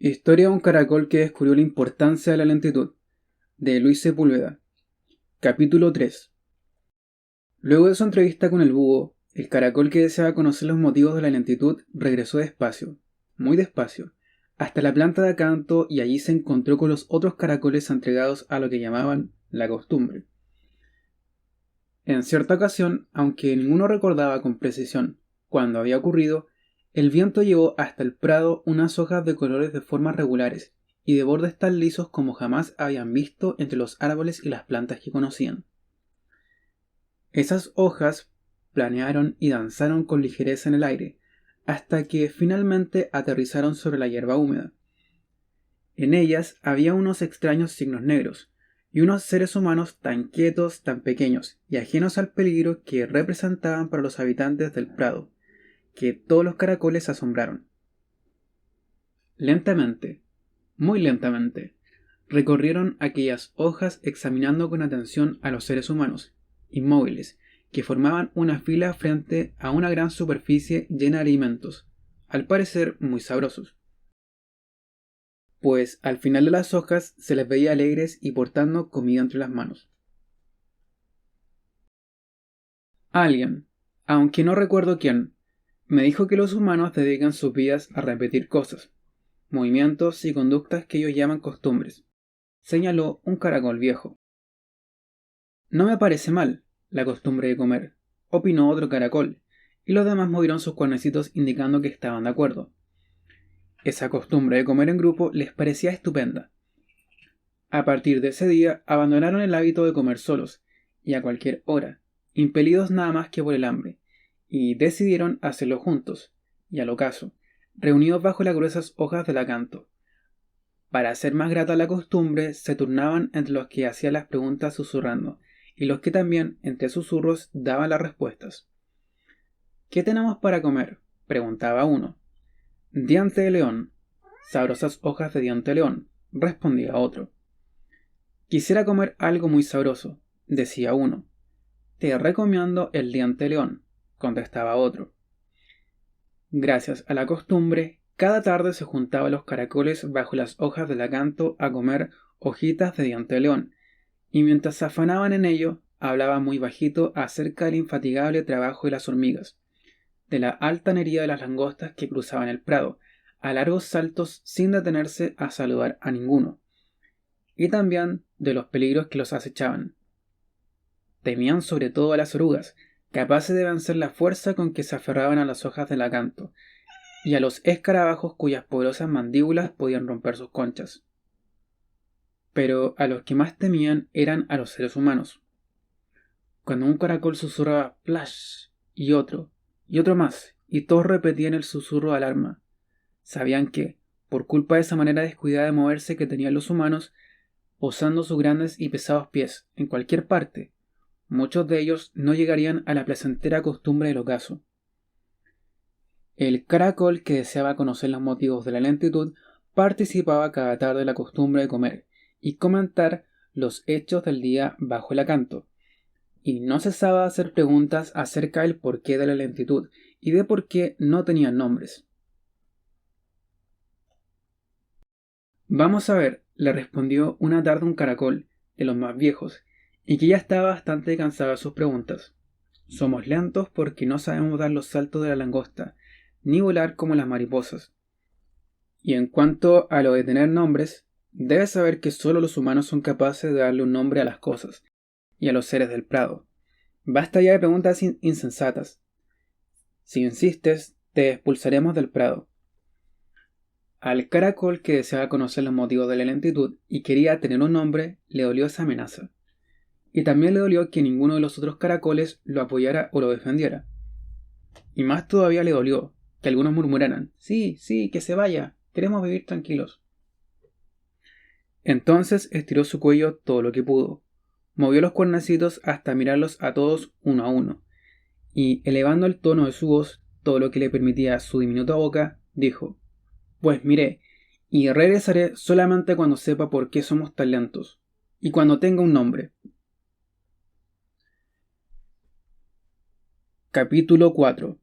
Historia de un caracol que descubrió la importancia de la lentitud, de Luis Sepúlveda. Capítulo 3. Luego de su entrevista con el búho, el caracol que deseaba conocer los motivos de la lentitud regresó despacio, muy despacio, hasta la planta de acanto y allí se encontró con los otros caracoles entregados a lo que llamaban la costumbre. En cierta ocasión, aunque ninguno recordaba con precisión cuándo había ocurrido, el viento llevó hasta el prado unas hojas de colores de formas regulares y de bordes tan lisos como jamás habían visto entre los árboles y las plantas que conocían. Esas hojas planearon y danzaron con ligereza en el aire, hasta que finalmente aterrizaron sobre la hierba húmeda. En ellas había unos extraños signos negros, y unos seres humanos tan quietos, tan pequeños y ajenos al peligro que representaban para los habitantes del prado, que todos los caracoles se asombraron. Lentamente, muy lentamente, recorrieron aquellas hojas examinando con atención a los seres humanos, inmóviles, que formaban una fila frente a una gran superficie llena de alimentos, al parecer muy sabrosos. Pues al final de las hojas se les veía alegres y portando comida entre las manos. Alguien, aunque no recuerdo quién, me dijo que los humanos dedican sus vidas a repetir cosas, movimientos y conductas que ellos llaman costumbres, señaló un caracol viejo. No me parece mal, la costumbre de comer, opinó otro caracol, y los demás movieron sus cuernecitos indicando que estaban de acuerdo. Esa costumbre de comer en grupo les parecía estupenda. A partir de ese día abandonaron el hábito de comer solos, y a cualquier hora, impelidos nada más que por el hambre, y decidieron hacerlo juntos, y al ocaso, reunidos bajo las gruesas hojas del acanto. Para hacer más grata la costumbre, se turnaban entre los que hacían las preguntas susurrando, y los que también, entre susurros, daban las respuestas. ¿Qué tenemos para comer?, preguntaba uno. Diente de león. Sabrosas hojas de diente de león, respondía otro. Quisiera comer algo muy sabroso, decía uno. Te recomiendo el diente de león, contestaba otro. Gracias a la costumbre, cada tarde se juntaban los caracoles bajo las hojas del acanto a comer hojitas de diente de león, y mientras se afanaban en ello, hablaban muy bajito acerca del infatigable trabajo de las hormigas, de la altanería de las langostas que cruzaban el prado, a largos saltos sin detenerse a saludar a ninguno, y también de los peligros que los acechaban. Temían sobre todo a las orugas, capaces de vencer la fuerza con que se aferraban a las hojas del acanto, y a los escarabajos cuyas poderosas mandíbulas podían romper sus conchas. Pero a los que más temían eran a los seres humanos. Cuando un caracol susurraba ¡plash! Y otro más, y todos repetían el susurro de alarma, sabían que, por culpa de esa manera descuidada de moverse que tenían los humanos, posando sus grandes y pesados pies en cualquier parte, muchos de ellos no llegarían a la placentera costumbre del ocaso. El caracol que deseaba conocer los motivos de la lentitud participaba cada tarde de la costumbre de comer y comentar los hechos del día bajo el acanto, y no cesaba de hacer preguntas acerca del porqué de la lentitud y de por qué no tenían nombres. Vamos a ver, le respondió una tarde un caracol, de los más viejos, y que ya estaba bastante cansado de sus preguntas. Somos lentos porque no sabemos dar los saltos de la langosta, ni volar como las mariposas. Y en cuanto a lo de tener nombres, debes saber que solo los humanos son capaces de darle un nombre a las cosas, y a los seres del prado. Basta ya de preguntas insensatas. Si insistes, te expulsaremos del prado. Al caracol que deseaba conocer los motivos de la lentitud y quería tener un nombre, le dolió esa amenaza. Y también le dolió que ninguno de los otros caracoles lo apoyara o lo defendiera. Y más todavía le dolió que algunos murmuraran: sí, sí, que se vaya, queremos vivir tranquilos. Entonces estiró su cuello todo lo que pudo, movió los cuernecitos hasta mirarlos a todos uno a uno, y elevando el tono de su voz todo lo que le permitía su diminuta boca, dijo: pues miré, y regresaré solamente cuando sepa por qué somos tan lentos, y cuando tenga un nombre. Capítulo 4.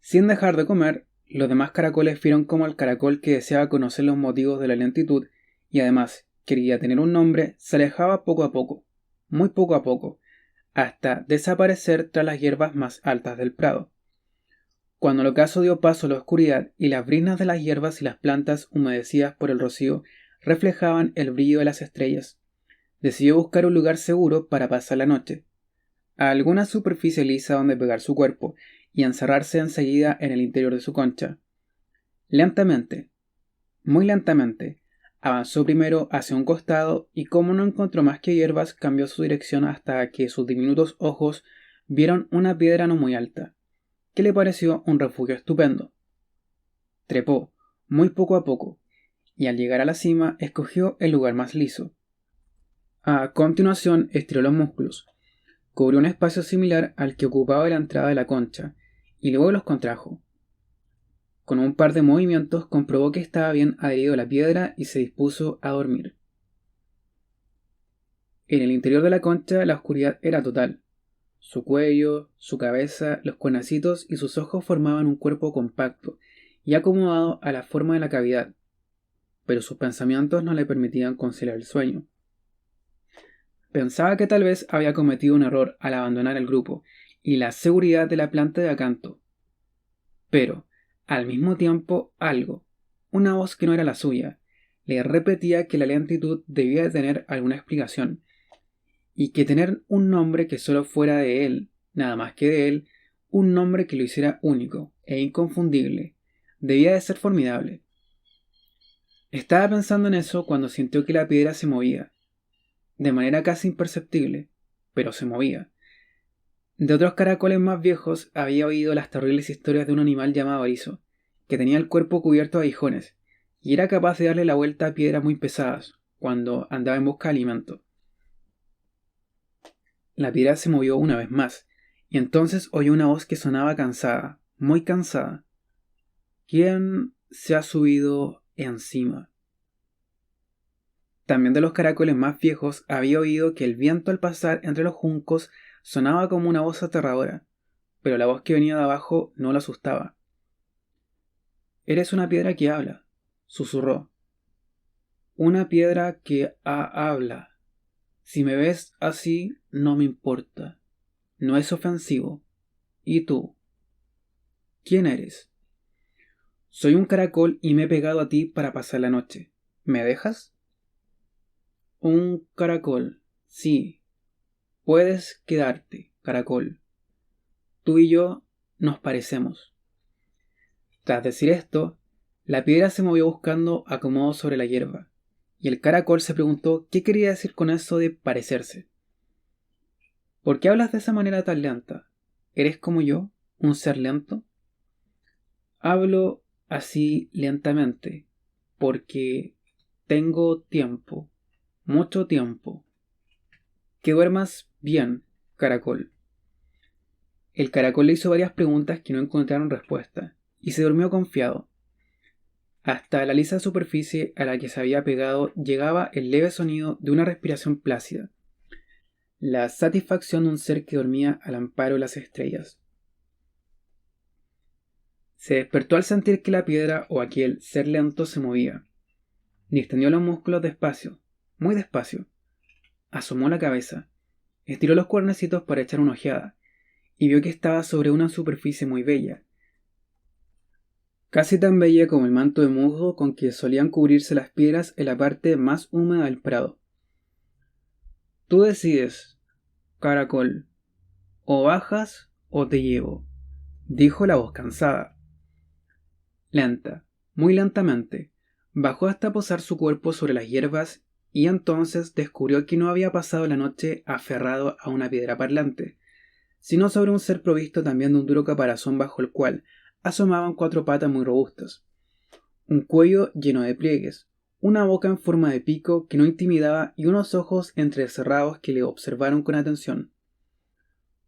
Sin dejar de comer, Los demás caracoles vieron como el caracol que deseaba conocer los motivos de la lentitud y además quería tener un nombre se alejaba poco a poco, muy poco a poco, hasta desaparecer tras las hierbas más altas del prado. Cuando el ocaso dio paso a la oscuridad y las briznas de las hierbas y las plantas humedecidas por el rocío reflejaban el brillo de las estrellas, decidió buscar un lugar seguro para pasar la noche, a alguna superficie lisa donde pegar su cuerpo y encerrarse enseguida en el interior de su concha. Lentamente, muy lentamente, avanzó primero hacia un costado y como no encontró más que hierbas, cambió su dirección hasta que sus diminutos ojos vieron una piedra no muy alta, que le pareció un refugio estupendo. Trepó, muy poco a poco, y al llegar a la cima escogió el lugar más liso. A continuación estiró los músculos, cubrió un espacio similar al que ocupaba la entrada de la concha, y luego los contrajo. Con un par de movimientos comprobó que estaba bien adherido a la piedra y se dispuso a dormir. En el interior de la concha la oscuridad era total. Su cuello, su cabeza, los cuernecitos y sus ojos formaban un cuerpo compacto y acomodado a la forma de la cavidad, pero sus pensamientos no le permitían conciliar el sueño. Pensaba que tal vez había cometido un error al abandonar el grupo y la seguridad de la planta de acanto. Pero, al mismo tiempo, algo, una voz que no era la suya, le repetía que la lentitud debía de tener alguna explicación, y que tener un nombre que solo fuera de él, nada más que de él, un nombre que lo hiciera único e inconfundible, debía de ser formidable. Estaba pensando en eso cuando sintió que la piedra se movía, de manera casi imperceptible, pero se movía. De otros caracoles más viejos había oído las terribles historias de un animal llamado erizo, que tenía el cuerpo cubierto de aguijones, y era capaz de darle la vuelta a piedras muy pesadas, cuando andaba en busca de alimento. La piedra se movió una vez más, y entonces oyó una voz que sonaba cansada, muy cansada. ¿Quién se ha subido encima? También de los caracoles más viejos había oído que el viento al pasar entre los juncos sonaba como una voz aterradora, pero la voz que venía de abajo no lo asustaba. «Eres una piedra que habla», susurró. «Una piedra que habla. Si me ves así, no me importa. No es ofensivo. ¿Y tú? ¿Quién eres?» «Soy un caracol y me he pegado a ti para pasar la noche. ¿Me dejas?» «Un caracol, sí. Puedes quedarte, caracol. Tú y yo nos parecemos». Tras decir esto, la piedra se movió buscando acomodo sobre la hierba, y el caracol se preguntó qué quería decir con eso de parecerse. «¿Por qué hablas de esa manera tan lenta? ¿Eres como yo, un ser lento?» «Hablo así lentamente, porque tengo tiempo, mucho tiempo. Que duermas bien, caracol». El caracol le hizo varias preguntas que no encontraron respuesta, y se durmió confiado. Hasta la lisa superficie a la que se había pegado llegaba el leve sonido de una respiración plácida, la satisfacción de un ser que dormía al amparo de las estrellas. Se despertó al sentir que la piedra o aquel ser lento se movía. Distendió los músculos despacio, muy despacio. Asomó la cabeza, estiró los cuernecitos para echar una ojeada, y vio que estaba sobre una superficie muy bella, casi tan bella como el manto de musgo con que solían cubrirse las piedras en la parte más húmeda del prado. «Tú decides, caracol, o bajas o te llevo», dijo la voz cansada. Lenta, muy lentamente, bajó hasta posar su cuerpo sobre las hierbas y entonces descubrió que no había pasado la noche aferrado a una piedra parlante, sino sobre un ser provisto también de un duro caparazón bajo el cual asomaban 4 patas muy robustas, un cuello lleno de pliegues, una boca en forma de pico que no intimidaba y unos ojos entrecerrados que le observaron con atención.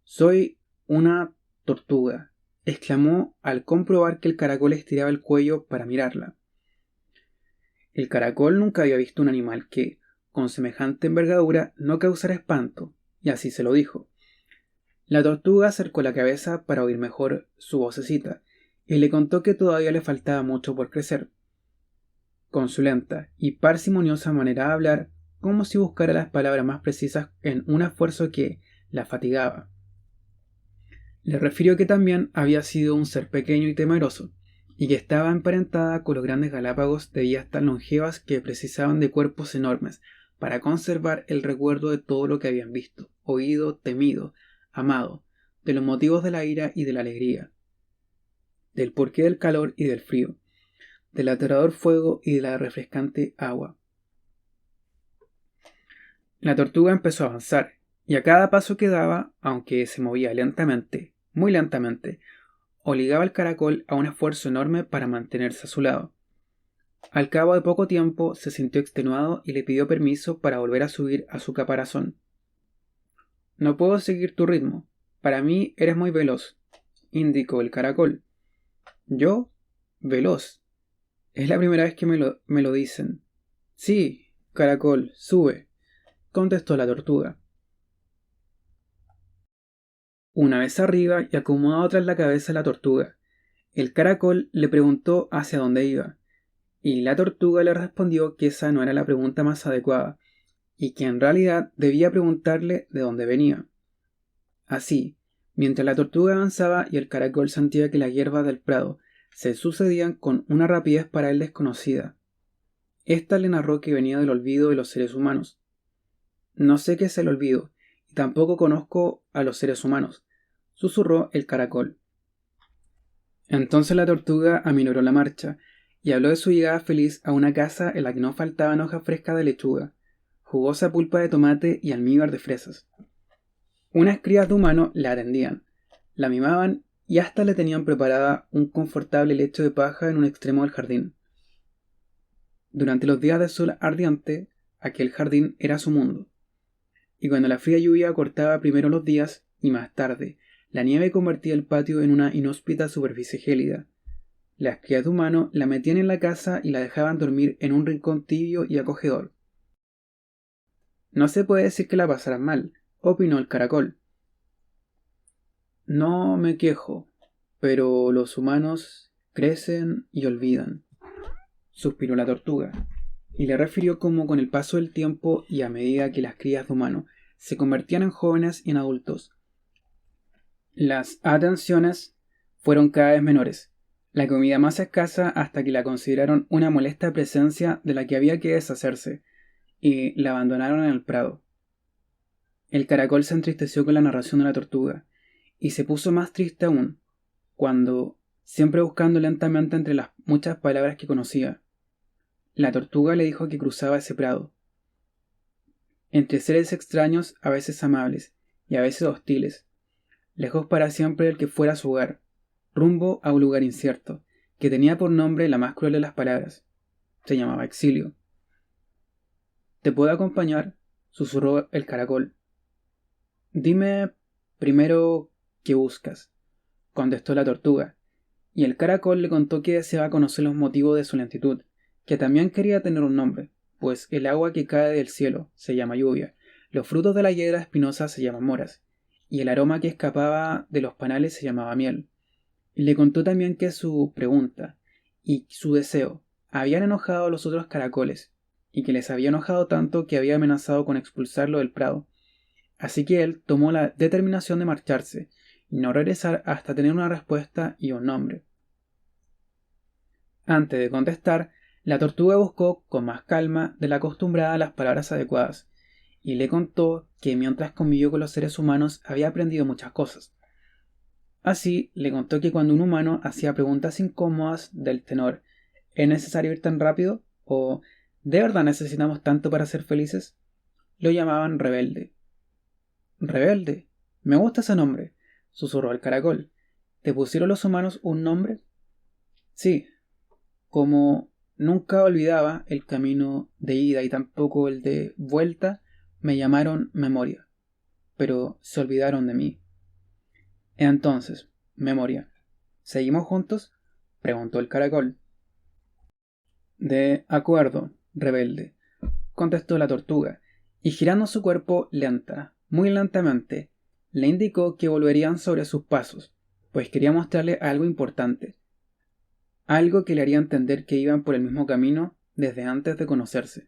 «Soy una tortuga», exclamó al comprobar que el caracol estiraba el cuello para mirarla. El caracol nunca había visto un animal que, con semejante envergadura, no causara espanto, y así se lo dijo. La tortuga acercó la cabeza para oír mejor su vocecita, y le contó que todavía le faltaba mucho por crecer. Con su lenta y parsimoniosa manera de hablar, como si buscara las palabras más precisas en un esfuerzo que la fatigaba. Le refirió que también había sido un ser pequeño y temeroso, y que estaba emparentada con los grandes galápagos de vías tan longevas que precisaban de cuerpos enormes para conservar el recuerdo de todo lo que habían visto, oído, temido, amado, de los motivos de la ira y de la alegría, del porqué del calor y del frío, del aterrador fuego y de la refrescante agua. La tortuga empezó a avanzar, y a cada paso que daba, aunque se movía lentamente, muy lentamente, obligaba al caracol a un esfuerzo enorme para mantenerse a su lado. Al cabo de poco tiempo se sintió extenuado y le pidió permiso para volver a subir a su caparazón. No puedo seguir tu ritmo. Para mí eres muy veloz, indicó el caracol. ¿Yo? ¿Veloz? Es la primera vez que me lo dicen. Sí, caracol, sube, contestó la tortuga. Una vez arriba y acomodado tras la cabeza de la tortuga, el caracol le preguntó hacia dónde iba, y la tortuga le respondió que esa no era la pregunta más adecuada, y que en realidad debía preguntarle de dónde venía. Así, mientras la tortuga avanzaba y el caracol sentía que las hierbas del prado se sucedían con una rapidez para él desconocida, ésta le narró que venía del olvido de los seres humanos. No sé qué es el olvido, y tampoco conozco a los seres humanos, susurró el caracol. Entonces la tortuga aminoró la marcha, y habló de su llegada feliz a una casa en la que no faltaban hojas frescas de lechuga, jugosa pulpa de tomate y almíbar de fresas. Unas crías de humano la atendían, la mimaban y hasta le tenían preparada un confortable lecho de paja en un extremo del jardín. Durante los días de sol ardiente, aquel jardín era su mundo. Y cuando la fría lluvia cortaba primero los días y más tarde la nieve convertía el patio en una inhóspita superficie gélida, las crías de humano la metían en la casa y la dejaban dormir en un rincón tibio y acogedor. No se puede decir que la pasaran mal, opinó el caracol. No me quejo, pero los humanos crecen y olvidan, suspiró la tortuga, y le refirió cómo con el paso del tiempo y a medida que las crías de humano se convertían en jóvenes y en adultos, las atenciones fueron cada vez menores, la comida más escasa hasta que la consideraron una molesta presencia de la que había que deshacerse, y la abandonaron en el prado. El caracol se entristeció con la narración de la tortuga, y se puso más triste aún, cuando, siempre buscando lentamente entre las muchas palabras que conocía, la tortuga le dijo que cruzaba ese prado, entre seres extraños, a veces amables y a veces hostiles, lejos para siempre del que fuera su hogar, rumbo a un lugar incierto, que tenía por nombre la más cruel de las palabras. Se llamaba exilio. ¿Te puedo acompañar?, susurró el caracol. Dime primero qué buscas, contestó la tortuga, y el caracol le contó que deseaba conocer los motivos de su lentitud, que también quería tener un nombre, pues el agua que cae del cielo se llama lluvia, los frutos de la hiedra espinosa se llaman moras, y el aroma que escapaba de los panales se llamaba miel. Y le contó también que su pregunta y su deseo habían enojado a los otros caracoles, y que les había enojado tanto que había amenazado con expulsarlo del prado. Así que él tomó la determinación de marcharse y no regresar hasta tener una respuesta y un nombre. Antes de contestar, la tortuga buscó con más calma de la acostumbrada las palabras adecuadas, y le contó que mientras convivió con los seres humanos había aprendido muchas cosas. Así le contó que cuando un humano hacía preguntas incómodas del tenor ¿es necesario ir tan rápido? O ¿de verdad necesitamos tanto para ser felices?, lo llamaban rebelde. Rebelde, me gusta ese nombre, susurró el caracol. ¿Te pusieron los humanos un nombre? Sí, como nunca olvidaba el camino de ida y tampoco el de vuelta, me llamaron Memoria, pero se olvidaron de mí. Entonces, Memoria, ¿seguimos juntos?, preguntó el caracol. De acuerdo, rebelde, contestó la tortuga, y girando su cuerpo lenta, muy lentamente, le indicó que volverían sobre sus pasos, pues quería mostrarle algo importante, algo que le haría entender que iban por el mismo camino desde antes de conocerse.